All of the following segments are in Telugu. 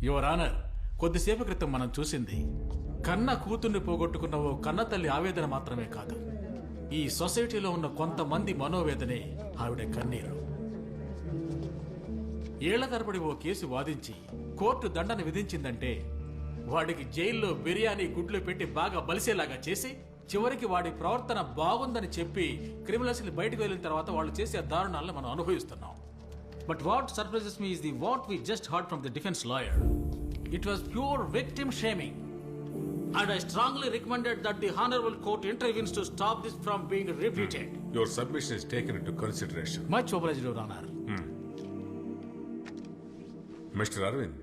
యువర్ ఆనర్, కొద్దిసేపు క్రితం మనం చూసింది కన్న కూతుర్ని పోగొట్టుకున్న ఓ కన్న తల్లి ఆవేదన మాత్రమే కాదు, ఈ సొసైటీలో ఉన్న కొంతమంది మనోవేదనే ఆవిడ కన్నీరు. ఏళ్ల తరబడి ఓ కేసు వాదించి కోర్టు దండన విధించిందంటే వాడికి జైల్లో బిర్యానీ గుడ్లు పెట్టి బాగా బలిసేలాగా చేసి చివరికి వాడి ప్రవర్తన బాగుందని చెప్పి క్రిమినల్స్ ని బయటకు వెళ్ళిన తర్వాత వాళ్ళు చేసే దారుణాలను మనం అనుభవిస్తున్నాం. But what surprises me is the what we just heard from the defence lawyer. It was pure victim shaming and I strongly recommended that the honorable court intervenes to stop this from being repeated. Your submission is taken into consideration. Much obliged, Your Honor. Mister Arvind,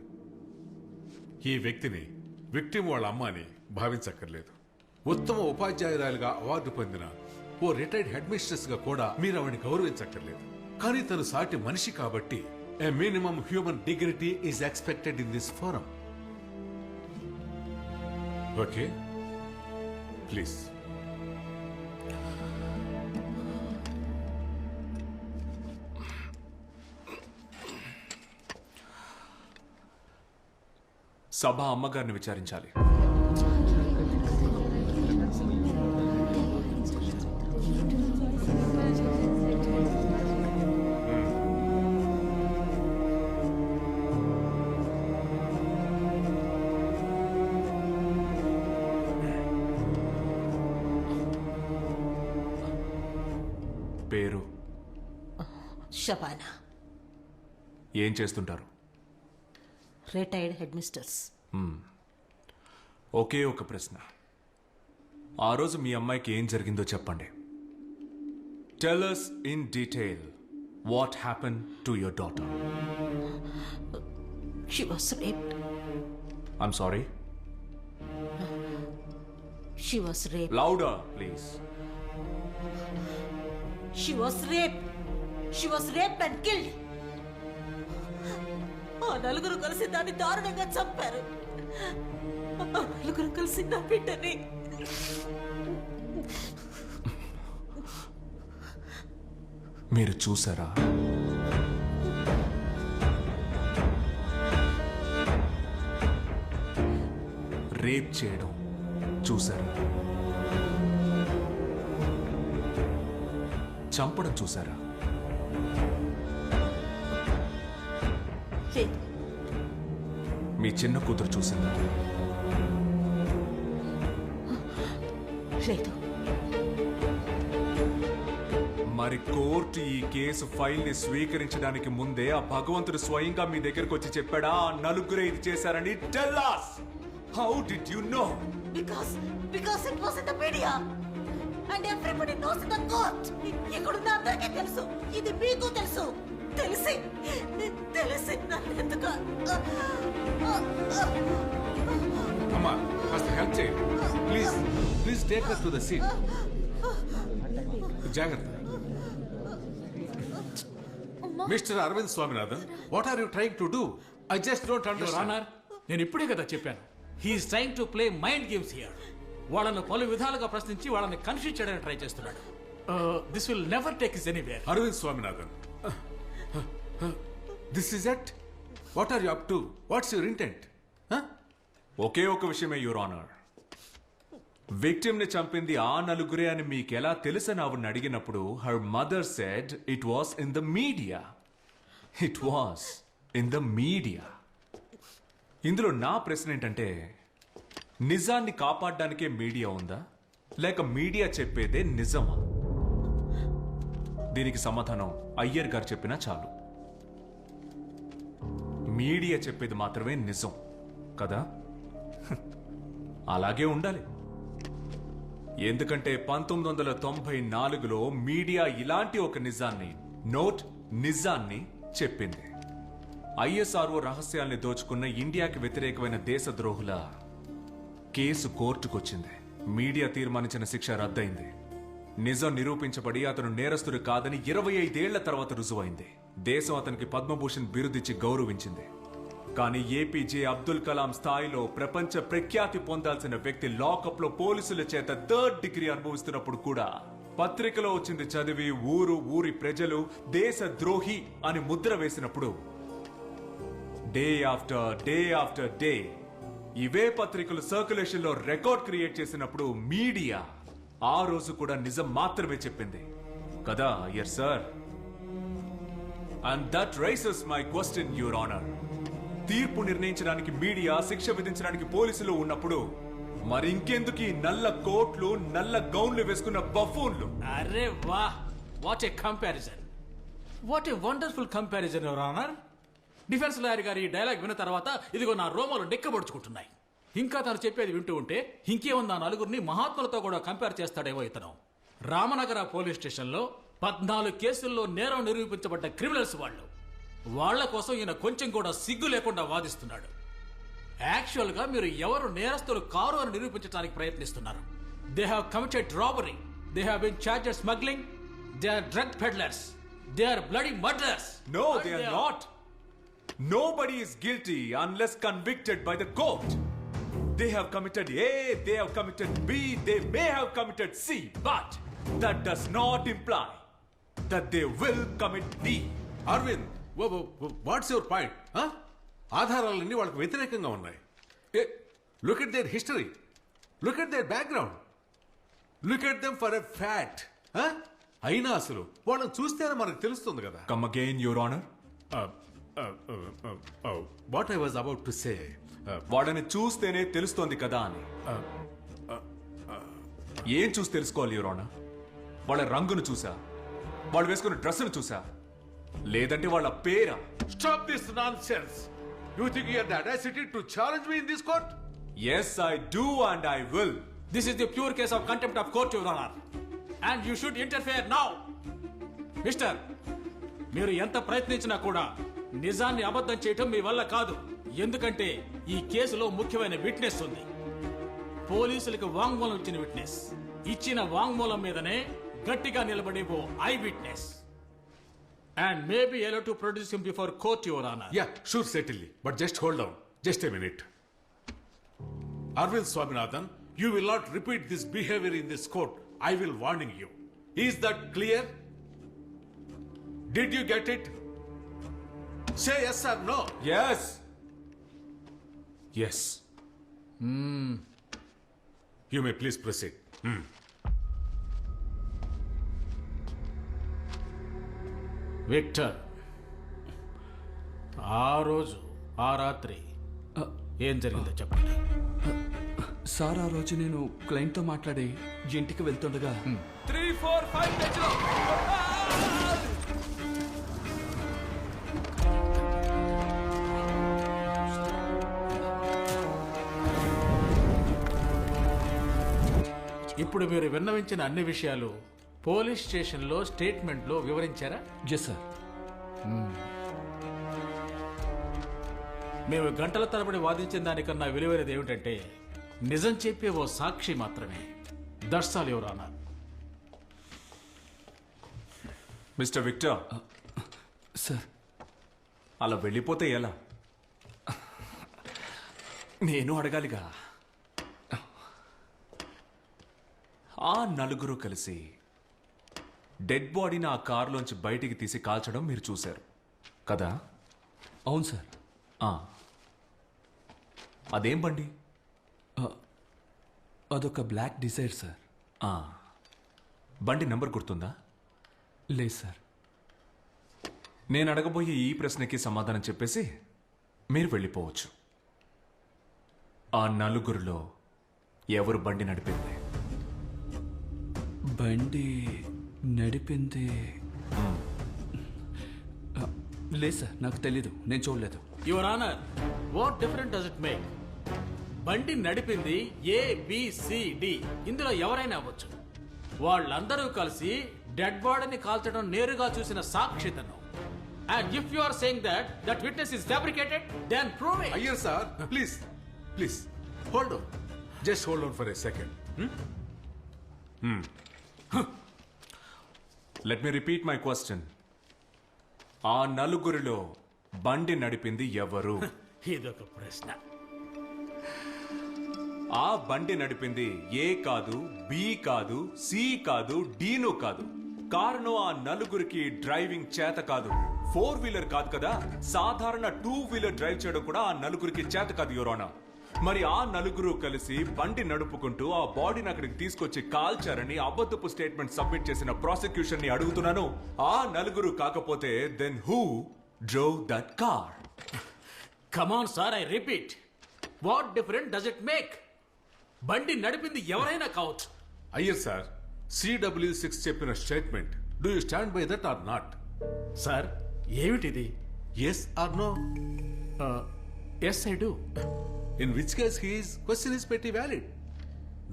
ఈ వ్యక్తిని విక్టిమ్ వాళ్ళ అమ్మ అని భావించక్కర్లేదు. ఉత్తమ ఉపాధ్యాయురాలుగా అవార్డు పొందిన ఓ రిటైర్డ్ హెడ్ మిస్ట్రెస్ గా కూడా మీరు ఆవిడని గౌరవించక్కర్లేదు. కానీ తను సాటి మనిషి కాబట్టి a minimum human dignity is expected in this forum. Okay, please. సభ అమ్మగారిని విచారించాలి. పేరు? షబానా. ఏం చేస్తుంటారు? Retired head misters. ఒకే ఒక ప్రశ్న, ఆ రోజు మీ అమ్మాయికి ఏం జరిగిందో చెప్పండి. Tell us in detail what happened to your daughter. She was raped. I'm sorry? She was raped. Louder, please. She was raped. She was raped and killed. ఆ నలుగురు కలిసి దాన్ని దారుణంగా చంపారు. ఆ నలుగురు కలిసి నా బిడ్డని. మీరు చూసారా? రేప్ చేయడం చూసారా? చంపడం చూసారా? లేదు. మీ చిన్న కూతురు చూసిందా? లేదు. మరి కోర్టు ఈ కేసు ఫైల్ ని స్వీకరించడానికి ముందే ఆ భగవంతుడు స్వయంగా మీ దగ్గరకు వచ్చి చెప్పాడా ఆ నలుగురే ఇది చేశారని? Tell us! How did you know? Because it was in the media and everybody knows in the court. ఇక్కడున్న అందరికీ తెలుసు, ఇది మీకు తెలుసు. తెలిసి నన్నెందుకు? అమ్మా, కాస్త హెల్ప్ చేయండి please. Please take us to the seat. జాగ్రత్త. Mister Aravind Swaminathan, what are you trying to do? I just don't your understand. Honour, నేను ఇప్పుడే కదా చెప్పాను, he's trying to play mind games here. వాళ్ళను పలు విధాలుగా ప్రశ్నించి వాళ్ళని కన్ఫ్యూజ్ చేయడానికి ట్రై చేస్తున్నాడు. This will never take us anywhere. Aravind Swaminathan, this is it. What are you up to? What's your intent? ఒకే ఒక విషయమే యువర్ ఆనర్. విక్టిమ్ ని చంపింది ఆ నలుగురే అని మీకెలా తెలుసని ఆవిడని అడిగినప్పుడు her mother said it was in the media. It was in the media. ఇందులో నా ప్రశ్న ఏంటంటే, నిజాన్ని కాపాడడానికే మీడియా ఉందా, లేక మీడియా చెప్పేదే నిజమా? దీనికి సమాధానం అయ్యర్ గారు చెప్పినా చాలు. మీడియా చెప్పేది మాత్రమే నిజం కదా? అలాగే ఉండాలి. ఎందుకంటే 1994లో మీడియా ఇలాంటి ఒక నిజాన్ని చెప్పింది. ఐఎస్ఆర్ఓ రహస్యాల్ని దోచుకున్న ఇండియాకి వ్యతిరేకమైన దేశద్రోహుల కేసు కోర్టుకొచ్చింది. మీడియా తీర్మానించిన శిక్ష రద్దయింది. నిజం నిరూపించబడి అతను నేరస్తుడు కాదని 25 ఏళ్ల తర్వాత రుజువైంది. దేశం అతనికి పద్మభూషణ్ బిరుదిచ్చి గౌరవించింది. కానీ ఏపీజే అబ్దుల్ కలాం స్థాయిలో ప్రపంచ ప్రఖ్యాతి పొందాల్సిన వ్యక్తి లాకప్ లో పోలీసుల చేత 3rd డిగ్రీ అనుభవిస్తున్నప్పుడు కూడా పత్రికలో వచ్చింది చదివి ఊరి ప్రజలు దేశ ద్రోహి అని ముద్ర వేసినప్పుడు డే ఆఫ్టర్ డే ఇవే పత్రికలు సర్క్యులేషన్ లో రికార్డ్ క్రియేట్ చేసినప్పుడు మీడియా ఆ రోజు కూడా నిజం మాత్రమే చెప్పింది కదా Iyer sir. And that rises my question your honour. తీర్పు నిర్ణయించడానికి మీడియా, శిక్ష విధించడానికి పోలీసులు ఉన్నప్పుడు మరి ఇంకెందుకు ఈ నల్ల కోట్లు, నల్ల గౌన్లు వేసుకున్న బఫూన్లు? అరే వా, what a comparison, what a wonderful comparison your honour. Defence lawyer గారి ఈ డైలాగ్ విన్న తర్వాత ఇదిగో నా రోమాలు నెక్కబడుచుకుంటున్నాయి. ఇంకా తను చెప్పేది వింటూ ఉంటే ఇంకేముంది, ఆ నలుగురిని మహాత్ములతో కూడా కంపేర్ చేస్తాడేమో ఇతను. రామనగర పోలీస్ స్టేషన్లో 14 కేసుల్లో నేరం నిరూపించబడ్డ క్రిమినల్స్ వాళ్ళ కోసం ఈయన కొంచెం కూడా సిగ్గు లేకుండా వాదిస్తున్నాడు. యాక్చువల్ గా మీరు ఎవరు నేరస్తులు కారు అని నిరూపించడానికి ప్రయత్నిస్తున్నారు. They have committed robbery, they have been charged smuggling, they are drug peddlers, they are bloody murderers. No, they are not. Nobody is guilty unless convicted by the court. They have committed A, they have committed B, they may have committed C, but that does not imply that they will commit D. Aravind, what's your point? ఆధారాలన్నీ వాళ్ళకి వ్యతిరేకంగా ఉన్నాయి. Look at their history, look at their background, look at them for a fact. అయినా అసలు వాళ్ళని చూస్తేనే మనకు తెలుస్తుంది కదా. Come again, Your Honor. What I was about to say, వాళ్ళని చూస్తేనే తెలుస్తోంది కదా అని. ఏం చూసి తెలుసుకోవాలి యువర్ ఆనర్? వాళ్ళ రంగును చూసా, వాళ్ళు వేసుకున్న డ్రెస్సును చూసా, లేదంటే వాళ్ళ పేరా? Stop this nonsense. You think you have the audacity to challenge me in this court? Yes, I do and I will. This is the pure case of contempt of court, Your Honor. And you should interfere now. Mister, మీరు ఎంత ప్రయత్నించినా కూడా నిజాన్ని అబద్ధం చేయటం మీ వల్ల కాదు. ఎందుకంటే ఈ కేసులో ముఖ్యమైన విట్నెస్ ఉంది. పోలీసులకు వాంగ్మూలం ఇచ్చిన విట్నెస్, ఇచ్చిన వాంగ్మూలం మీదనే గట్టిగా నిలబడే ఓ eyewitness. And may be allowed to produce him before court, Your Honor. Yeah, sure, certainly. But just hold on. Just a minute. Arvind Swaminathan, you will not repeat this behavior in this court. I will warning you. Is that clear? Did you get it? Say yes or no. Yes. Yes. You may please proceed. Victor, ఆ రోజు ఆ రాత్రి ఏం జరిగిందో చెప్పండి. సార్, ఆ రోజు నేను క్లయింట్తో మాట్లాడి ఇంటికి వెళ్తుండగా 3, 4, 5 తెచ్చుకో. ఇప్పుడు మీరు విన్నవించిన అన్ని విషయాలు పోలీస్ స్టేషన్లో స్టేట్మెంట్లో వివరించారా? Yes sir. మేము గంటల తరబడి వాదించిన దానికన్నా విలువైనది ఏమిటంటే నిజం చెప్పే ఓ సాక్షి మాత్రమే. That's all your honour. Mister Victor, sir, అలా వెళ్ళిపోతే ఎలా? నేను అడగాలిగా. ఆ నలుగురు కలిసి డెడ్ బాడీని ఆ కారులోంచి బయటికి తీసి కాల్చడం మీరు చూశారు కదా? అవును సార్. అదేం బండి? అదొక బ్లాక్ డిజైర్ సార్. బండి నంబర్ గుర్తుందా? లేదు సార్. నేను అడగబోయే ఈ ప్రశ్నకి సమాధానం చెప్పేసి మీరు వెళ్ళిపోవచ్చు. ఆ నలుగురిలో ఎవరు బండి నడిపింది? బండి నడిపింది లేదు సార్, నాకు తెలీదు, నేను చూడలేదు. Your honour, what different does it make? బండి నడిపింది ABCD, ఇందులో ఎవరైనా అవ్వచ్చు. వాళ్ళందరూ కలిసి డెడ్ బాడీని కాల్చడం నేరుగా చూసిన సాక్షితను. And if you are saying that witness is fabricated, then prove it. Ayyar sir, please, hold on. Just hold on for a second. Let me repeat my question. ఆ నలుగురిలో బండి నడిపింది ఎవరు? ఇదొక ప్రశ్న. ఆ బండి నడిపింది A కాదు, B కాదు, C కాదు, Dను కాదు. కారణం ఆ నలుగురికి డ్రైవింగ్ చేత కాదు, 4 వీలర్ కాదు కదా, సాధారణ 2 వీలర్ డ్రైవ్ చేయడం కూడా ఆ నలుగురికి చేత కాదు యువరానా. మరి ఆ నలుగురు కలిసి బండి నడుపుకుంటూ ఆ బాడీని అక్కడికి తీసుకొచ్చి కాల్చారని అబద్ధపు స్టేట్మెంట్ సబ్మిట్ చేసిన ప్రాసిక్యూషన్ ని అడుగుతున్నాను. ఆ నలుగురు కాకపోతే then who drove that car? Come on sir, I repeat, what different does it make? బండి నడిపింది ఎవరైనా కావచ్చు. అయ్యర్ సార్, CW6 చెప్పిన statement, do you stand by that or not? Sir ఏమిటిది? Yes or no? Yes I do. In which case his question is pretty valid.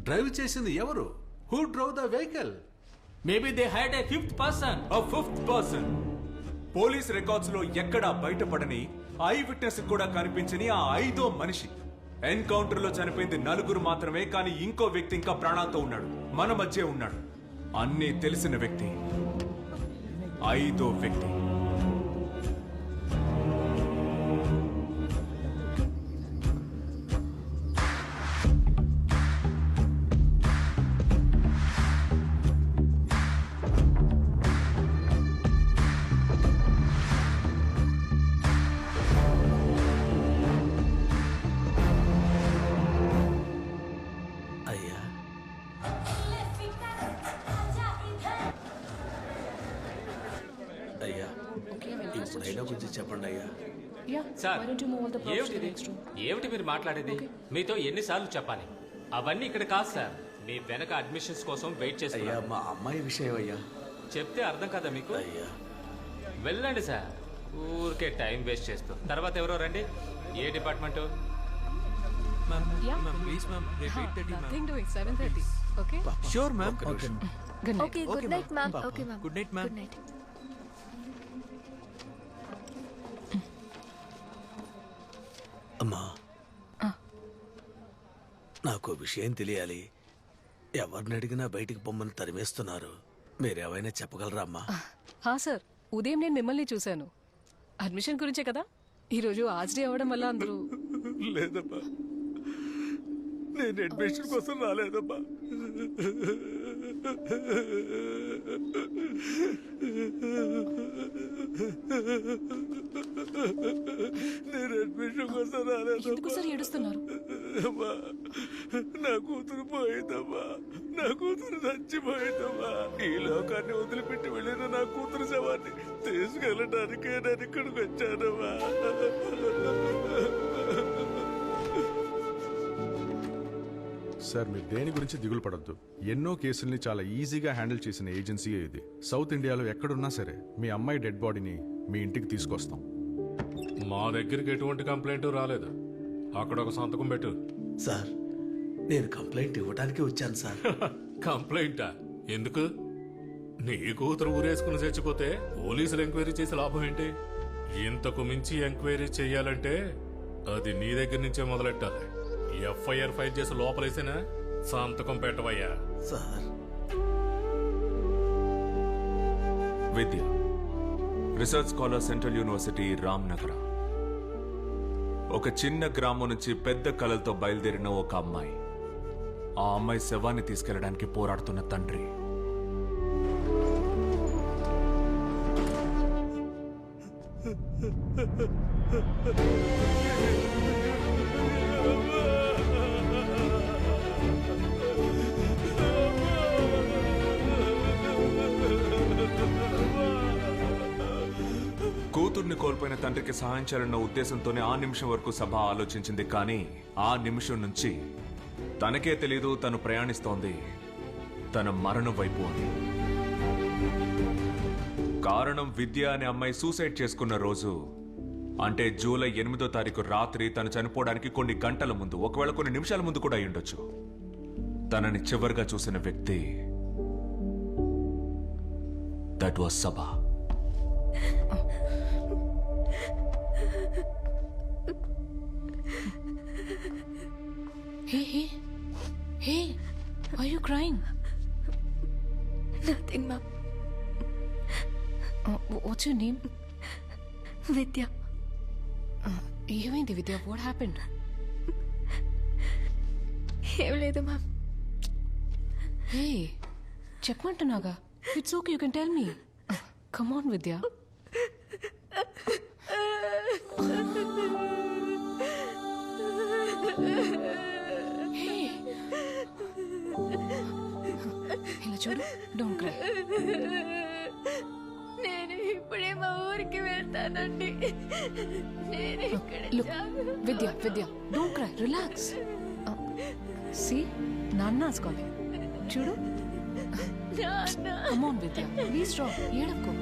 Drive చేసింది ఎవరు? Who drive the vehicle? Maybe they hide a fifth person. A fifth person. Police records లో ఎక్కడా బయటపడని, ఐ విట్నెస్ కూడా కనిపించని ఆ 5వ మనిషి. ఎన్కౌంటర్ లో చనిపోయింది 4 మాత్రమే, కానీ ఇంకో వ్యక్తి ఇంకా ప్రాణాలతో ఉన్నాడు, మన మధ్య ఉన్నాడు. అన్నీ తెలిసిన వ్యక్తి, 5వ వ్యక్తి. అయ్యా, అయ్యా, ఇప్పుడైనా కొంచెం చెప్పండి అయ్యా. సార్ ఏమిటిది? ఏమిటి మీరు మాట్లాడేది? మీతో ఎన్నిసార్లు చెప్పాలి? అవన్నీ ఇక్కడ కాదు సార్, మీ వెనక అడ్మిషన్స్ కోసం వెయిట్ అయ్యా, చేస్తున్నా. మా అమ్మాయి విషయం అయ్యా. చెప్తే అర్థం కదా మీకు? అయ్యా, వెళ్ళండి సార్, ఊరికే టైం వేస్ట్ చేస్తూ. తర్వాత ఎవరో రండి. ఏ department? Nothing doing. 7:30. Okay. Sure ma'am. ఒక్క నిమిషం. Good night. Okay, good night, ma'am. Okay, ma'am. Good night ma'am. Good night. అమ్మా, నాకు విషయం తెలియాలి. ఎవరిని అడిగినా బయటికి పొమ్మని తరిమేస్తున్నారు. మీరేమైనా చెప్పగలరా అమ్మా? హా సార్, ఉదయం నేను మిమ్మల్ని చూశాను. అడ్మిషన్ గురించే కదా? ఈరోజు ఆజ్ డే అవ్వడం వల్ల అందరూ. లేదమ్మా, నేను అడ్మిషన్ కోసం రాలేదమ్మా. నేను అడ్మిషన్ కోసం రాలేదు. ఎందుకు సార్ ఏడుస్తున్నారు? అమ్మా, నా కూతురు పోయిందమ్మా. నా కూతురు చచ్చిపోయిందమ్మా. ఈ లోకాన్ని వదిలిపెట్టి వెళ్ళిన నా కూతురు శవాన్ని తీసుకెళ్ళడానికే నేను ఇక్కడికి వచ్చానమ్మా. సార్, మీరు దేని గురించి దిగులు పడొద్దు. ఎన్నో కేసుల్ని చాలా ఈజీగా హ్యాండిల్ చేసిన ఏజెన్సీయే ఇది. సౌత్ ఇండియాలో ఎక్కడున్నా సరే మీ అమ్మాయి డెడ్ బాడీని మీ ఇంటికి తీసుకొస్తాం. మా దగ్గరికి ఎటువంటి కంప్లైంట్ రాలేదు. అక్కడ ఒక సంతకం పెట్టు. సార్, నేను కంప్లైంట్ ఇవ్వడానికి వచ్చాను సార్. కంప్లైంటా? ఎందుకు? నీ కూతురు ఊరేసుకుని చచ్చిపోతే పోలీసులు ఎంక్వైరీ చేసే లాభం ఏంటి? ఇంతకు మించి ఎంక్వైరీ చెయ్యాలంటే అది నీ దగ్గర నుంచే మొదలెట్టాలి. ఎఫ్ఐఆర్ ఫైల్ చేసి లోపలేసేనా సంతకం పెట్టవయ్యా. Sir, Vidya, research scholar, central university, Ramnagar. ఒక చిన్న గ్రామం నుంచి పెద్ద కలలతో బయలుదేరిన ఒక అమ్మాయి. ఆ అమ్మాయి శవాన్ని తీసుకెళ్లడానికి పోరాడుతున్న తండ్రి. కూతుర్ని కోల్పోయిన తండ్రికి సహాయం చేయాలన్న ఉద్దేశంతోనే ఆ నిమిషం వరకు సభ ఆలోచించింది. కానీ ఆ నిమిషం నుంచి తనకే తెలీదు తను ప్రయాణిస్తోంది తన మరణం వైపు అని. కారణం, విద్య అనే అమ్మాయి సూసైడ్ చేసుకున్న రోజు, అంటే జూలై 8వ తారీఖు రాత్రి తను చనిపోవడానికి కొన్ని గంటల ముందు, ఒకవేళ కొన్ని నిమిషాల ముందు కూడా అయ్యుండొచ్చు. తనని చివరిగా చూసిన వ్యక్తి దట్ వాస్ సభా. Hey, why are you crying? Nothing, ma'am. What's your name? Vidya. ఏమైంది విద్య? What happened? ఏం లేదు ma'am. Hey, చెప్పమంటున్నాగా. It's okay, you can tell me. Come on, Vidya. ఇలా చూడు, డోంట్ క్రై. నేను ఇప్పుడే మా ఊరికి వెళ్తానండి. నేను ఇక్కడ Vidya don't cry, relax. See నాన్నా's calling. చూడు, come on Vidya, please stop, ఏడవకు.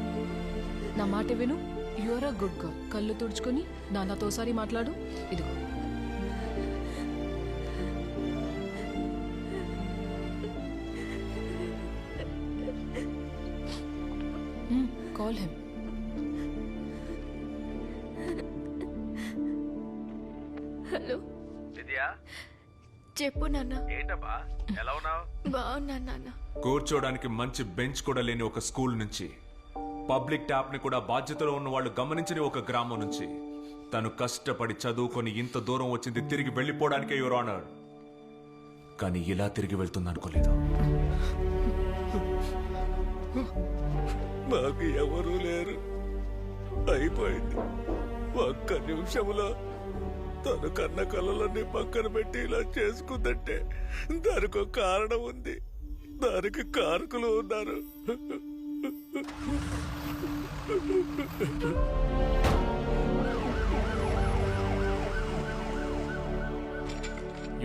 నా మాట విను. You are a good girl. కళ్ళు తుడుచుకొని నాన్నతో ఒకసారి మాట్లాడు. ఇదిగో. Call him. హలో విద్యా, చెప్పు నాన్న. ఏంటబ్బా ఎలా ఉన్నావు? బాగున్నాను నాన్న. కూర్చోడానికి మంచి బెంచ్ కూడా లేని ఒక స్కూల్ నుంచి, పబ్లిక్ ట్యాప్ ని కూడా బాధ్యతలో ఉన్న వాళ్ళు గమనించని ఒక గ్రామం నుంచి తను కష్టపడి చదువుకొని ఇంత దూరం వచ్చింది తిరిగి వెళ్ళిపోవడానికే యువర్ ఆనర్. కానీ ఇలా తిరిగి వెళ్తుంది అనుకోలేదు. మాకు ఎవరూ లేరు, అయిపోయింది. ఒక్క నిమిషంలో తను కన్న కళ్ళలన్నీ పక్కన పెట్టి ఇలా చేసుకుందంటే దానికి ఒక కారణం ఉంది, దానికి కారకులు ఉన్నారు.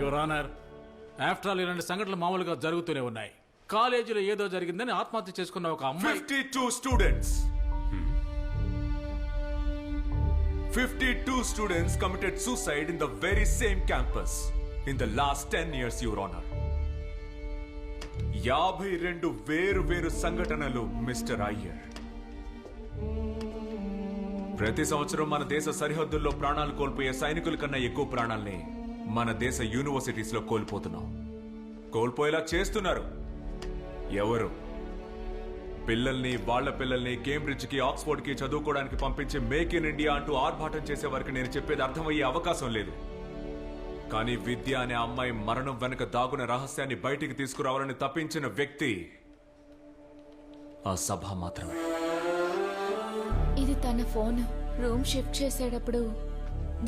యువర్ ఆనర్, ఆఫ్టర్ ఆల్ ఇలాంటి సంఘటనలు మామూలుగా జరుగుతూనే ఉన్నాయి. కాలేజీలో ఏదో జరిగిందని ఆత్మహత్య చేసుకున్న ఒక అమ్మాయి 52 students. 52 students committed suicide in the very same campus in the last 10 years, Your Honor. 52 వేరు సంఘటనలు మిస్టర్ అయ్యర్. ప్రతి సంవత్సరం మన దేశ సరిహద్దుల్లో ప్రాణాలు కోల్పోయే సైనికుల కన్నా ఎక్కువ ప్రాణాల్ని మన దేశ యూనివర్సిటీస్ లో కోల్పోతున్నాం. కోల్పోయేలా చేస్తున్నారు ఎవరు? పిల్లల్ని, వాళ్ళ పిల్లల్ని కేంబ్రిడ్జ్ కి, ఆక్స్ఫోర్డ్ కి చదువుకోవడానికి పంపించి మేక్ ఇన్ ఇండియా అంటూ ఆర్భాటం చేసే వారికి నేను చెప్పేది అర్థమయ్యే అవకాశం లేదు. కానీ విద్య అనే అమ్మాయి మరణం వెనక దాగున రహస్యాన్ని బయటికి తీసుకురావాలని తప్పించిన వ్యక్తి ఆ సభ మాత్రమే. ఇది తన ఫోన్. రూమ్ షిఫ్ట్ చేసేటప్పుడు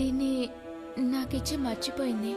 దీన్ని నాకిచ్చి మర్చిపోయింది.